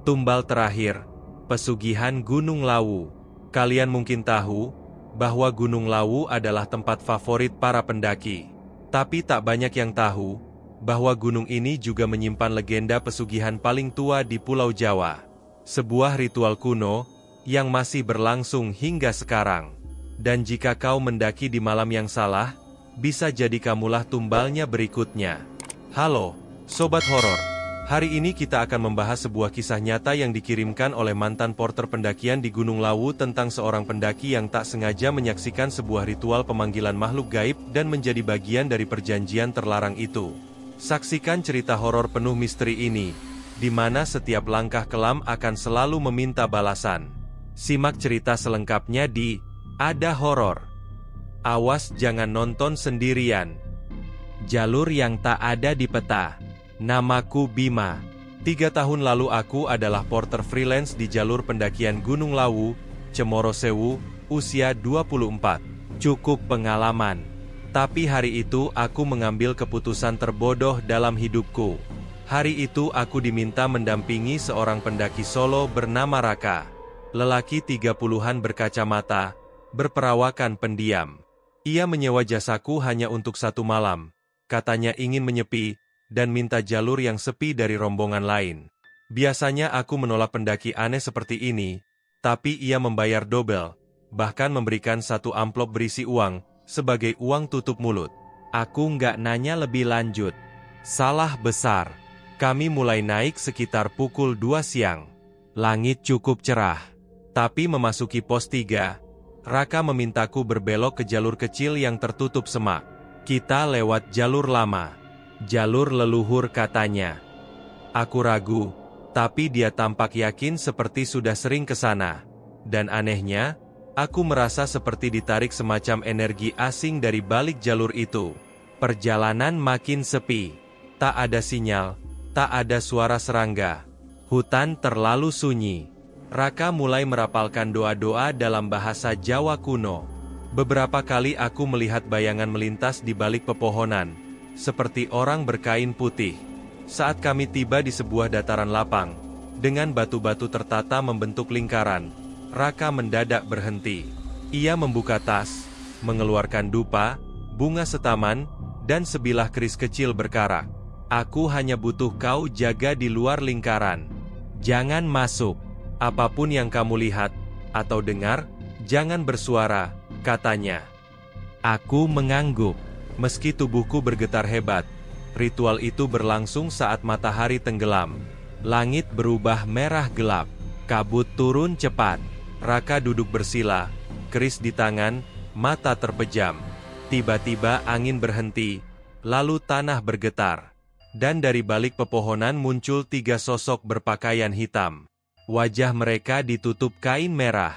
Tumbal terakhir, pesugihan Gunung Lawu. Kalian mungkin tahu bahwa Gunung Lawu adalah tempat favorit para pendaki. Tapi tak banyak yang tahu bahwa gunung ini juga menyimpan legenda pesugihan paling tua di Pulau Jawa. Sebuah ritual kuno yang masih berlangsung hingga sekarang. Dan jika kau mendaki di malam yang salah, bisa jadi kamulah tumbalnya berikutnya. Halo, Sobat Horor. Hari ini kita akan membahas sebuah kisah nyata yang dikirimkan oleh mantan porter pendakian di Gunung Lawu tentang seorang pendaki yang tak sengaja menyaksikan sebuah ritual pemanggilan makhluk gaib dan menjadi bagian dari perjanjian terlarang itu. Saksikan cerita horor penuh misteri ini, di mana setiap langkah kelam akan selalu meminta balasan. Simak cerita selengkapnya di Ada Horor. Awas jangan nonton sendirian. Jalur yang tak ada di peta. Namaku Bima. 3 tahun lalu aku adalah porter freelance di jalur pendakian Gunung Lawu, Cemoro Sewu, usia 24. Cukup pengalaman. Tapi hari itu aku mengambil keputusan terbodoh dalam hidupku. Hari itu aku diminta mendampingi seorang pendaki solo bernama Raka. Lelaki 30-an berkacamata, berperawakan pendiam. Ia menyewa jasaku hanya untuk 1 malam. Katanya ingin menyepi, dan minta jalur yang sepi dari rombongan lain. Biasanya aku menolak pendaki aneh seperti ini, tapi ia membayar double, bahkan memberikan 1 amplop berisi uang, sebagai uang tutup mulut. Aku nggak nanya lebih lanjut. Salah besar. Kami mulai naik sekitar pukul 2 siang. Langit cukup cerah. Tapi memasuki pos 3, Raka memintaku berbelok ke jalur kecil yang tertutup semak. Kita lewat jalur lama. Jalur leluhur katanya. Aku ragu, tapi dia tampak yakin seperti sudah sering ke sana. Dan anehnya, aku merasa seperti ditarik semacam energi asing dari balik jalur itu. Perjalanan makin sepi. Tak ada sinyal, tak ada suara serangga. Hutan terlalu sunyi. Raka mulai merapalkan doa-doa dalam bahasa Jawa kuno. Beberapa kali aku melihat bayangan melintas di balik pepohonan, seperti orang berkain putih. Saat kami tiba di sebuah dataran lapang, dengan batu-batu tertata membentuk lingkaran, Raka mendadak berhenti. Ia membuka tas, mengeluarkan dupa, bunga setaman, dan sebilah keris kecil berkarak. Aku hanya butuh kau jaga di luar lingkaran. Jangan masuk. Apapun yang kamu lihat, atau dengar, jangan bersuara, katanya. Aku mengangguk. Meski tubuhku bergetar hebat, ritual itu berlangsung saat matahari tenggelam. Langit berubah merah gelap, kabut turun cepat. Raka duduk bersila, keris di tangan, mata terpejam. Tiba-tiba angin berhenti, lalu tanah bergetar. Dan dari balik pepohonan muncul 3 sosok berpakaian hitam. Wajah mereka ditutup kain merah.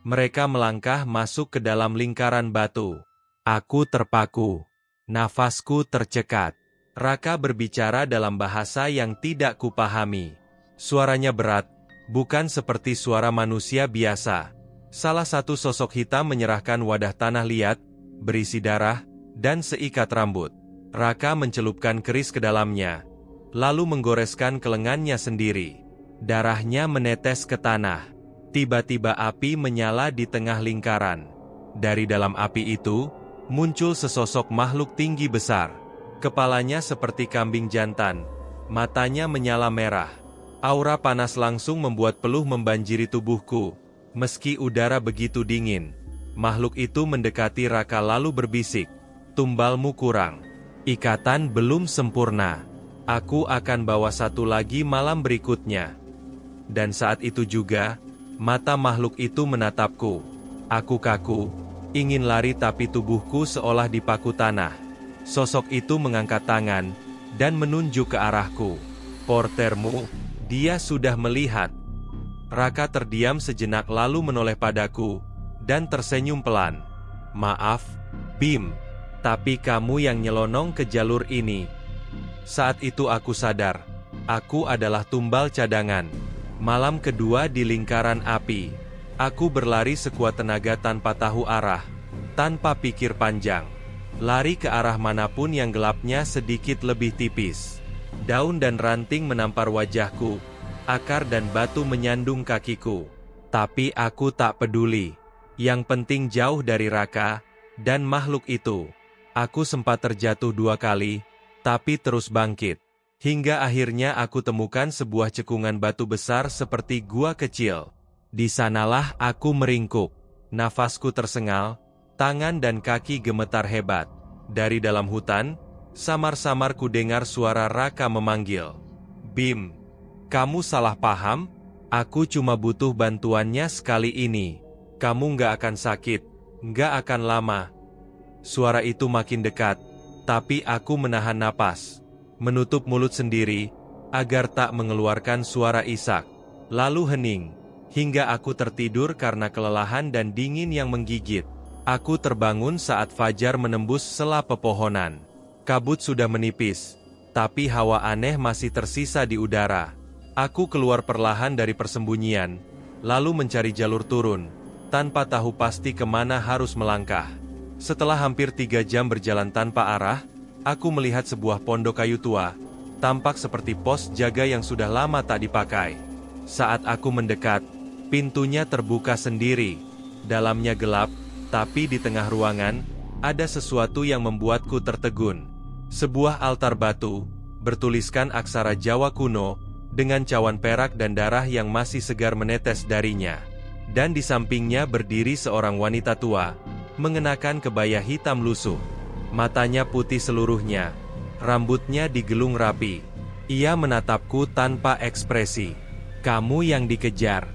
Mereka melangkah masuk ke dalam lingkaran batu. Aku terpaku. Nafasku tercekat. Raka berbicara dalam bahasa yang tidak kupahami. Suaranya berat, bukan seperti suara manusia biasa. Salah satu sosok hitam menyerahkan wadah tanah liat, berisi darah, dan seikat rambut. Raka mencelupkan keris ke dalamnya, lalu menggoreskan ke lengannya sendiri. Darahnya menetes ke tanah. Tiba-tiba api menyala di tengah lingkaran. Dari dalam api itu, muncul sesosok makhluk tinggi besar. Kepalanya seperti kambing jantan. Matanya menyala merah. Aura panas langsung membuat peluh membanjiri tubuhku. Meski udara begitu dingin, makhluk itu mendekati Raka lalu berbisik. Tumbalmu kurang. Ikatan belum sempurna. Aku akan bawa 1 lagi malam berikutnya. Dan saat itu juga, mata makhluk itu menatapku. Aku kaku. Ingin lari tapi tubuhku seolah dipaku tanah. Sosok itu mengangkat tangan, dan menunjuk ke arahku. Portermu, dia sudah melihat. Raka terdiam sejenak lalu menoleh padaku, dan tersenyum pelan. Maaf, Bim, tapi kamu yang nyelonong ke jalur ini. Saat itu aku sadar, aku adalah tumbal cadangan. Malam kedua di lingkaran api. Aku berlari sekuat tenaga tanpa tahu arah, tanpa pikir panjang. Lari ke arah manapun yang gelapnya sedikit lebih tipis. Daun dan ranting menampar wajahku, akar dan batu menyandung kakiku. Tapi aku tak peduli. Yang penting jauh dari Raka dan makhluk itu. Aku sempat terjatuh 2 kali, tapi terus bangkit. Hingga akhirnya aku temukan sebuah cekungan batu besar seperti gua kecil. Di sanalah aku meringkuk. Nafasku tersengal, tangan dan kaki gemetar hebat. Dari dalam hutan, samar-samar ku dengar suara Raka memanggil. Bim, kamu salah paham? Aku cuma butuh bantuannya sekali ini. Kamu nggak akan sakit, nggak akan lama. Suara itu makin dekat, tapi aku menahan napas. Menutup mulut sendiri, agar tak mengeluarkan suara isak. Lalu hening, hingga aku tertidur karena kelelahan dan dingin yang menggigit. Aku terbangun saat fajar menembus sela pepohonan. Kabut sudah menipis, tapi hawa aneh masih tersisa di udara. Aku keluar perlahan dari persembunyian, lalu mencari jalur turun, tanpa tahu pasti kemana harus melangkah. Setelah hampir 3 jam berjalan tanpa arah, aku melihat sebuah pondok kayu tua, tampak seperti pos jaga yang sudah lama tak dipakai. Saat aku mendekat, pintunya terbuka sendiri. Dalamnya gelap, tapi di tengah ruangan, ada sesuatu yang membuatku tertegun. Sebuah altar batu, bertuliskan aksara Jawa kuno, dengan cawan perak dan darah yang masih segar menetes darinya. Dan di sampingnya berdiri seorang wanita tua, mengenakan kebaya hitam lusuh. Matanya putih seluruhnya, rambutnya digelung rapi. Ia menatapku tanpa ekspresi. Kamu yang dikejar.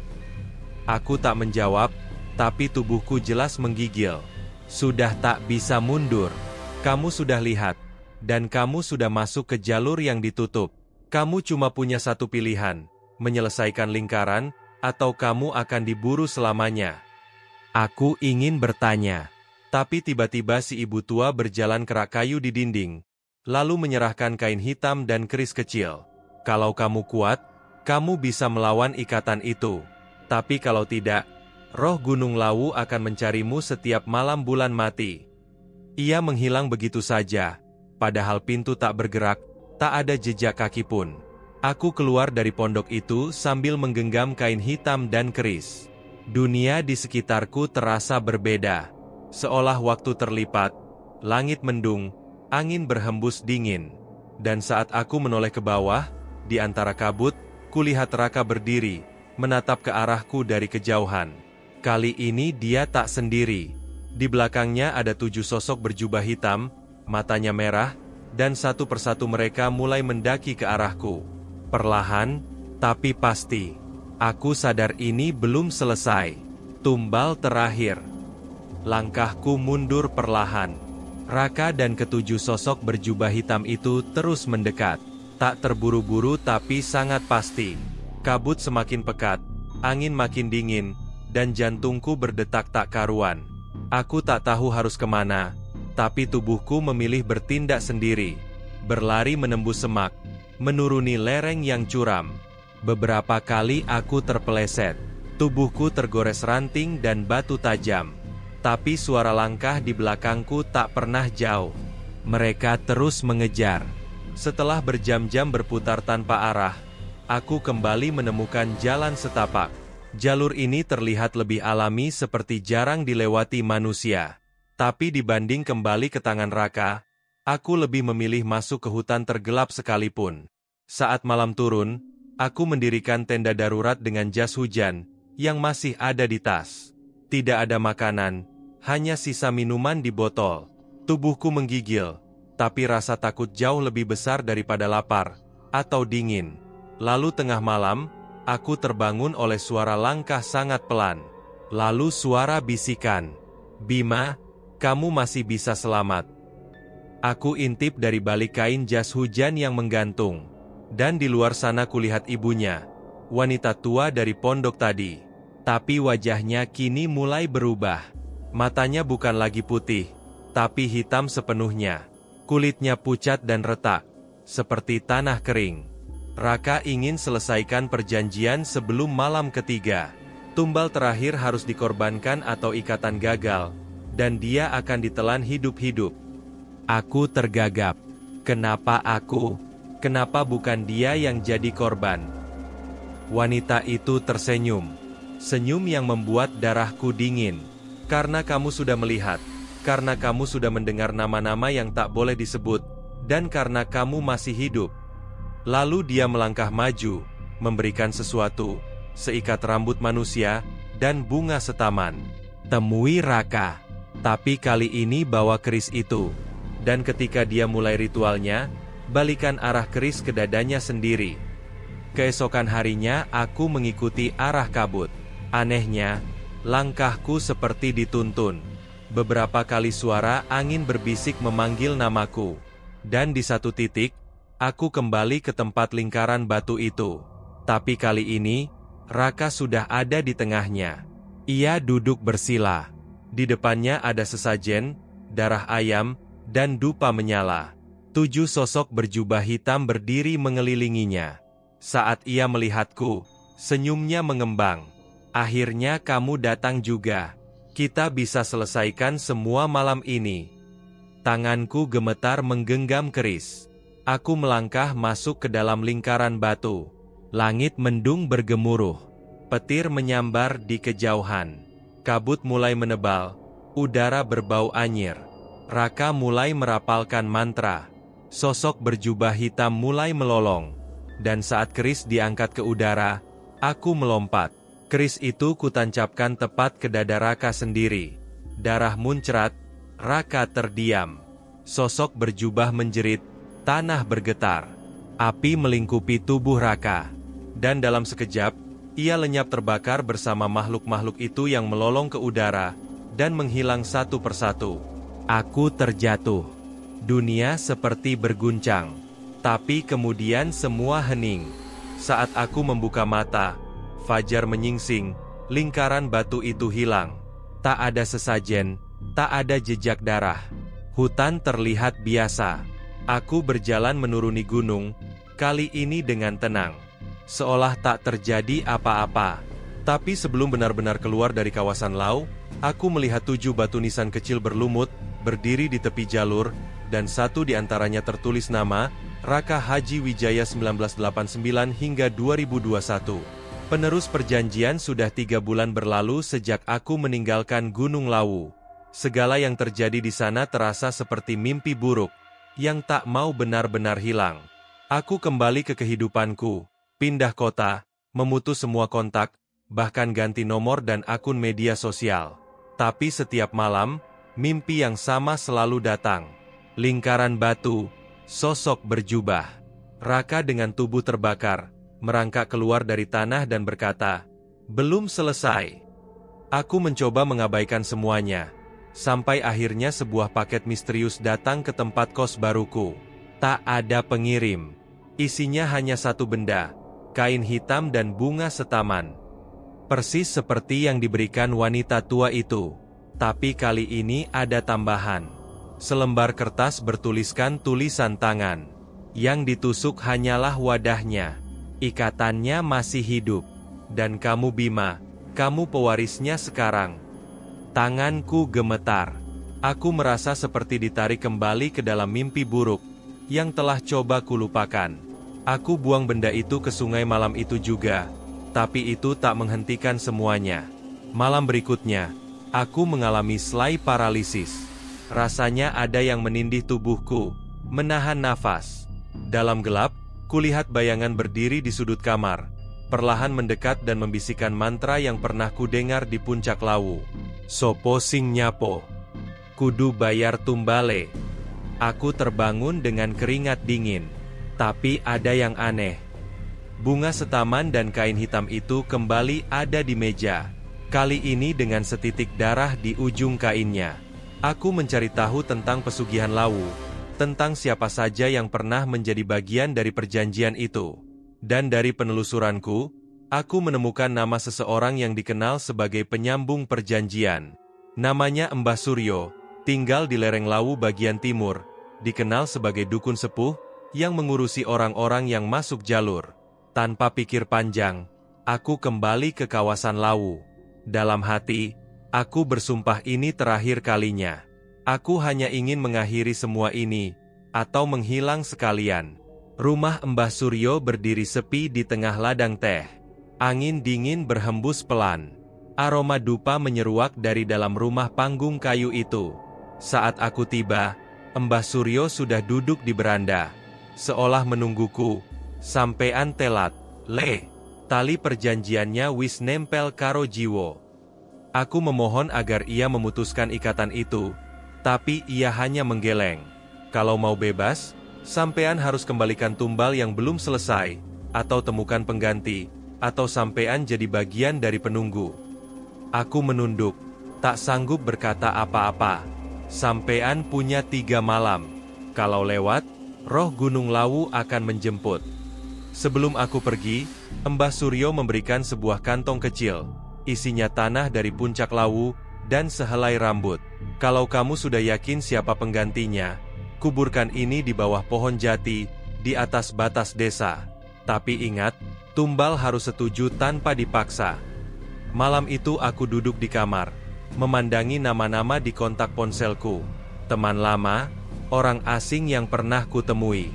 Aku tak menjawab, tapi tubuhku jelas menggigil. Sudah tak bisa mundur. Kamu sudah lihat, dan kamu sudah masuk ke jalur yang ditutup. Kamu cuma punya satu pilihan, menyelesaikan lingkaran, atau kamu akan diburu selamanya. Aku ingin bertanya. Tapi tiba-tiba si ibu tua berjalan kerak kayu di dinding, lalu menyerahkan kain hitam dan keris kecil. Kalau kamu kuat, kamu bisa melawan ikatan itu. Tapi kalau tidak, roh Gunung Lawu akan mencarimu setiap malam bulan mati. Ia menghilang begitu saja, padahal pintu tak bergerak, tak ada jejak kaki pun. Aku keluar dari pondok itu sambil menggenggam kain hitam dan keris. Dunia di sekitarku terasa berbeda. Seolah waktu terlipat, langit mendung, angin berhembus dingin. Dan saat aku menoleh ke bawah, di antara kabut, kulihat Raka berdiri, menatap ke arahku dari kejauhan. Kali ini dia tak sendiri. Di belakangnya ada 7 sosok berjubah hitam, matanya merah, dan satu persatu mereka mulai mendaki ke arahku. Perlahan, tapi pasti. Aku sadar ini belum selesai. Tumbal terakhir. Langkahku mundur perlahan. Raka dan ke-7 sosok berjubah hitam itu terus mendekat. Tak terburu-buru tapi sangat pasti. Kabut semakin pekat, angin makin dingin, dan jantungku berdetak tak karuan. Aku tak tahu harus kemana, tapi tubuhku memilih bertindak sendiri. Berlari menembus semak, menuruni lereng yang curam. Beberapa kali aku terpeleset. Tubuhku tergores ranting dan batu tajam. Tapi suara langkah di belakangku tak pernah jauh. Mereka terus mengejar. Setelah berjam-jam berputar tanpa arah, aku kembali menemukan jalan setapak. Jalur ini terlihat lebih alami seperti jarang dilewati manusia. Tapi dibanding kembali ke tangan Raka, aku lebih memilih masuk ke hutan tergelap sekalipun. Saat malam turun, aku mendirikan tenda darurat dengan jas hujan yang masih ada di tas. Tidak ada makanan, hanya sisa minuman di botol. Tubuhku menggigil, tapi rasa takut jauh lebih besar daripada lapar atau dingin. Lalu tengah malam, aku terbangun oleh suara langkah sangat pelan. Lalu suara bisikan, "Bima, kamu masih bisa selamat." Aku intip dari balik kain jas hujan yang menggantung. Dan di luar sana kulihat ibunya, wanita tua dari pondok tadi. Tapi wajahnya kini mulai berubah. Matanya bukan lagi putih, tapi hitam sepenuhnya. Kulitnya pucat dan retak, seperti tanah kering. Raka ingin selesaikan perjanjian sebelum malam ketiga. Tumbal terakhir harus dikorbankan atau ikatan gagal, dan dia akan ditelan hidup-hidup. Aku tergagap. Kenapa aku? Kenapa bukan dia yang jadi korban? Wanita itu tersenyum. Senyum yang membuat darahku dingin. Karena kamu sudah melihat. Karena kamu sudah mendengar nama-nama yang tak boleh disebut. Dan karena kamu masih hidup. Lalu dia melangkah maju, memberikan sesuatu, seikat rambut manusia, dan bunga setaman. Temui Raka. Tapi kali ini bawa keris itu. Dan ketika dia mulai ritualnya, balikan arah keris ke dadanya sendiri. Keesokan harinya aku mengikuti arah kabut. Anehnya, langkahku seperti dituntun. Beberapa kali suara angin berbisik memanggil namaku. Dan di satu titik, aku kembali ke tempat lingkaran batu itu. Tapi kali ini, Raka sudah ada di tengahnya. Ia duduk bersila. Di depannya ada sesajen, darah ayam, dan dupa menyala. 7 sosok berjubah hitam berdiri mengelilinginya. Saat ia melihatku, senyumnya mengembang. Akhirnya kamu datang juga. Kita bisa selesaikan semua malam ini. Tanganku gemetar menggenggam keris. Aku melangkah masuk ke dalam lingkaran batu. Langit mendung bergemuruh. Petir menyambar di kejauhan. Kabut mulai menebal. Udara berbau anyir. Raka mulai merapalkan mantra. Sosok berjubah hitam mulai melolong. Dan saat keris diangkat ke udara, aku melompat. Keris itu kutancapkan tepat ke dada Raka sendiri. Darah muncrat, Raka terdiam. Sosok berjubah menjerit, tanah bergetar. Api melingkupi tubuh Raka. Dan dalam sekejap, ia lenyap terbakar bersama makhluk-makhluk itu yang melolong ke udara, dan menghilang satu persatu. Aku terjatuh. Dunia seperti berguncang. Tapi kemudian semua hening. Saat aku membuka mata, fajar menyingsing, lingkaran batu itu hilang. Tak ada sesajen, tak ada jejak darah. Hutan terlihat biasa. Aku berjalan menuruni gunung, kali ini dengan tenang. Seolah tak terjadi apa-apa. Tapi sebelum benar-benar keluar dari kawasan Lau, aku melihat 7 batu nisan kecil berlumut, berdiri di tepi jalur, dan satu di antaranya tertulis nama, Raka Haji Wijaya 1989 hingga 2021. Penerus perjanjian sudah 3 bulan berlalu sejak aku meninggalkan Gunung Lawu. Segala yang terjadi di sana terasa seperti mimpi buruk, yang tak mau benar-benar hilang. Aku kembali ke kehidupanku, pindah kota, memutus semua kontak, bahkan ganti nomor dan akun media sosial. Tapi setiap malam, mimpi yang sama selalu datang. Lingkaran batu, sosok berjubah. Raka dengan tubuh terbakar, merangkak keluar dari tanah dan berkata, "Belum selesai." Aku mencoba mengabaikan semuanya, sampai akhirnya sebuah paket misterius datang ke tempat kos baruku. Tak ada pengirim. Isinya hanya satu benda, kain hitam dan bunga setaman. Persis seperti yang diberikan wanita tua itu. Tapi kali ini ada tambahan. Selembar kertas bertuliskan tulisan tangan. Yang ditusuk hanyalah wadahnya. Ikatannya masih hidup. Dan kamu Bima, kamu pewarisnya sekarang. Tanganku gemetar. Aku merasa seperti ditarik kembali ke dalam mimpi buruk yang telah coba kulupakan. Aku buang benda itu ke sungai malam itu juga. Tapi itu tak menghentikan semuanya. Malam berikutnya, aku mengalami selai paralisis. Rasanya ada yang menindih tubuhku, menahan nafas. Dalam gelap, kulihat bayangan berdiri di sudut kamar, perlahan mendekat dan membisikkan mantra yang pernah kudengar di puncak Lawu. Sopo sing nyapo, kudu bayar tumbale. Aku terbangun dengan keringat dingin. Tapi ada yang aneh. Bunga setaman dan kain hitam itu kembali ada di meja. Kali ini dengan setitik darah di ujung kainnya. Aku mencari tahu tentang pesugihan Lawu, tentang siapa saja yang pernah menjadi bagian dari perjanjian itu. Dan dari penelusuranku, aku menemukan nama seseorang yang dikenal sebagai penyambung perjanjian. Namanya Mbah Suryo, tinggal di lereng Lawu bagian timur, dikenal sebagai dukun sepuh, yang mengurusi orang-orang yang masuk jalur. Tanpa pikir panjang, aku kembali ke kawasan Lawu. Dalam hati, aku bersumpah ini terakhir kalinya. Aku hanya ingin mengakhiri semua ini, atau menghilang sekalian. Rumah Mbah Suryo berdiri sepi di tengah ladang teh. Angin dingin berhembus pelan. Aroma dupa menyeruak dari dalam rumah panggung kayu itu. Saat aku tiba, Mbah Suryo sudah duduk di beranda, seolah menungguku. Sampean telat, Le. Tali perjanjiannya wis nempel karo jiwo. Aku memohon agar ia memutuskan ikatan itu, tapi ia hanya menggeleng. Kalau mau bebas, sampean harus kembalikan tumbal yang belum selesai, atau temukan pengganti, atau sampean jadi bagian dari penunggu. Aku menunduk, tak sanggup berkata apa-apa. Sampean punya 3 malam. Kalau lewat, roh Gunung Lawu akan menjemput. Sebelum aku pergi, Mbah Suryo memberikan sebuah kantong kecil. Isinya tanah dari puncak Lawu, dan sehelai rambut. Kalau kamu sudah yakin siapa penggantinya, kuburkan ini di bawah pohon jati, di atas batas desa. Tapi ingat, tumbal harus setuju tanpa dipaksa. Malam itu aku duduk di kamar, memandangi nama-nama di kontak ponselku. Teman lama, orang asing yang pernah kutemui.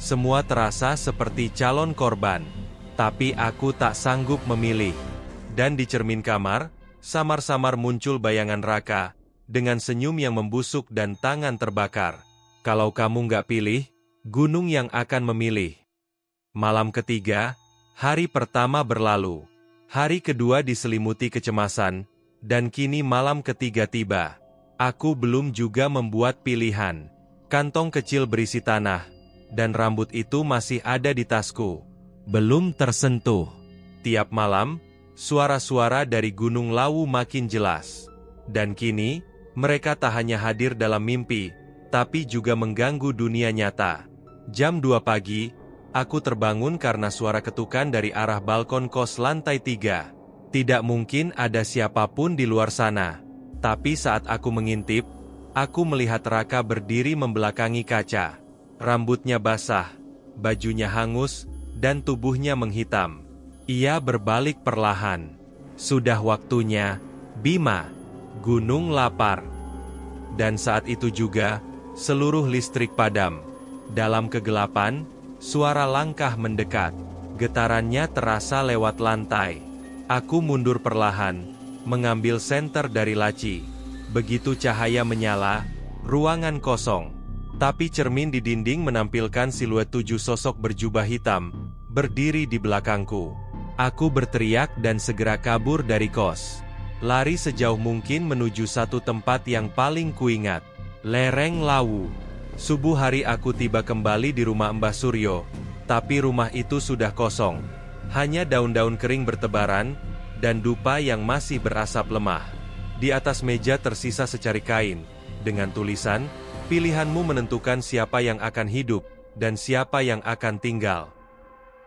Semua terasa seperti calon korban. Tapi aku tak sanggup memilih. Dan di cermin kamar, samar-samar muncul bayangan Raka, dengan senyum yang membusuk dan tangan terbakar. Kalau kamu nggak pilih, gunung yang akan memilih. Malam ketiga, hari pertama berlalu. Hari kedua diselimuti kecemasan, dan kini malam ketiga tiba. Aku belum juga membuat pilihan. Kantong kecil berisi tanah, dan rambut itu masih ada di tasku. Belum tersentuh. Tiap malam, suara-suara dari Gunung Lawu makin jelas. Dan kini, mereka tak hanya hadir dalam mimpi, tapi juga mengganggu dunia nyata. Jam 2 pagi, aku terbangun karena suara ketukan dari arah balkon kos lantai 3. Tidak mungkin ada siapapun di luar sana. Tapi saat aku mengintip, aku melihat Raka berdiri membelakangi kaca. Rambutnya basah, bajunya hangus, dan tubuhnya menghitam. Ia berbalik perlahan. Sudah waktunya, Bima. Gunung lapar. Dan saat itu juga, seluruh listrik padam. Dalam kegelapan, suara langkah mendekat. Getarannya terasa lewat lantai. Aku mundur perlahan, mengambil senter dari laci. Begitu cahaya menyala, ruangan kosong. Tapi cermin di dinding menampilkan siluet 7 sosok berjubah hitam, berdiri di belakangku. Aku berteriak dan segera kabur dari kos. Lari sejauh mungkin menuju satu tempat yang paling kuingat. Lereng Lawu. Subuh hari aku tiba kembali di rumah Mbah Suryo, tapi rumah itu sudah kosong. Hanya daun-daun kering bertebaran, dan dupa yang masih berasap lemah. Di atas meja tersisa secari kain, dengan tulisan, pilihanmu menentukan siapa yang akan hidup, dan siapa yang akan tinggal.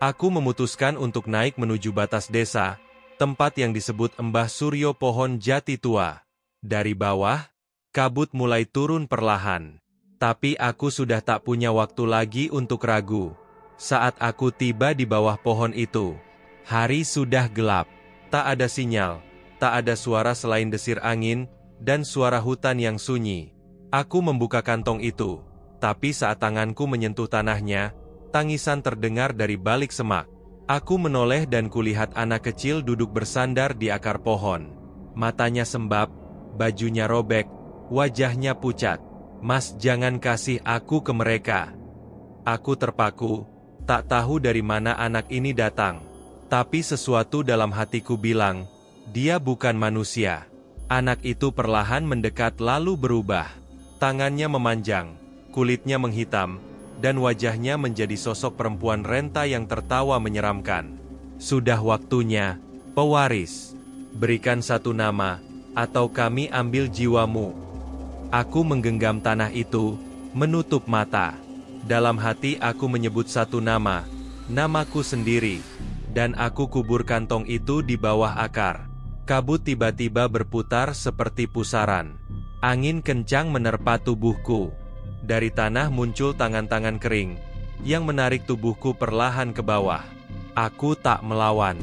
Aku memutuskan untuk naik menuju batas desa, tempat yang disebut Mbah Suryo Pohon Jati Tua. Dari bawah, kabut mulai turun perlahan. Tapi aku sudah tak punya waktu lagi untuk ragu. Saat aku tiba di bawah pohon itu, hari sudah gelap. Tak ada sinyal, tak ada suara selain desir angin, dan suara hutan yang sunyi. Aku membuka kantong itu, tapi saat tanganku menyentuh tanahnya, tangisan terdengar dari balik semak. Aku menoleh dan kulihat anak kecil duduk bersandar di akar pohon. Matanya sembab, bajunya robek, wajahnya pucat. Mas, jangan kasih aku ke mereka. Aku terpaku, tak tahu dari mana anak ini datang. Tapi sesuatu dalam hatiku bilang, dia bukan manusia. Anak itu perlahan mendekat lalu berubah. Tangannya memanjang, kulitnya menghitam, dan wajahnya menjadi sosok perempuan renta yang tertawa menyeramkan. Sudah waktunya, pewaris. Berikan satu nama, atau kami ambil jiwamu. Aku menggenggam tanah itu, menutup mata. Dalam hati aku menyebut satu nama, namaku sendiri, dan aku kubur kantong itu di bawah akar. Kabut tiba-tiba berputar seperti pusaran. Angin kencang menerpa tubuhku. Dari tanah muncul tangan-tangan kering, yang menarik tubuhku perlahan ke bawah. Aku tak melawan.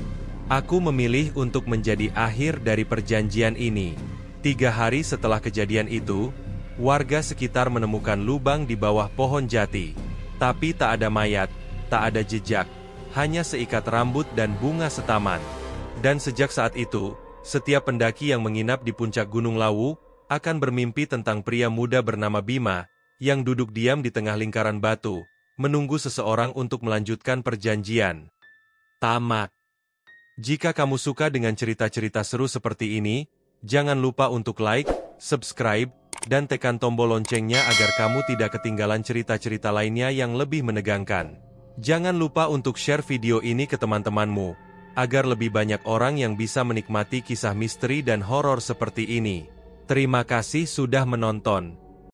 Aku memilih untuk menjadi akhir dari perjanjian ini. 3 hari setelah kejadian itu, warga sekitar menemukan lubang di bawah pohon jati. Tapi tak ada mayat, tak ada jejak, hanya seikat rambut dan bunga setaman. Dan sejak saat itu, setiap pendaki yang menginap di puncak Gunung Lawu, akan bermimpi tentang pria muda bernama Bima, yang duduk diam di tengah lingkaran batu, menunggu seseorang untuk melanjutkan perjanjian. Tamat. Jika kamu suka dengan cerita-cerita seru seperti ini, jangan lupa untuk like, subscribe, dan tekan tombol loncengnya agar kamu tidak ketinggalan cerita-cerita lainnya yang lebih menegangkan. Jangan lupa untuk share video ini ke teman-temanmu, agar lebih banyak orang yang bisa menikmati kisah misteri dan horor seperti ini. Terima kasih sudah menonton.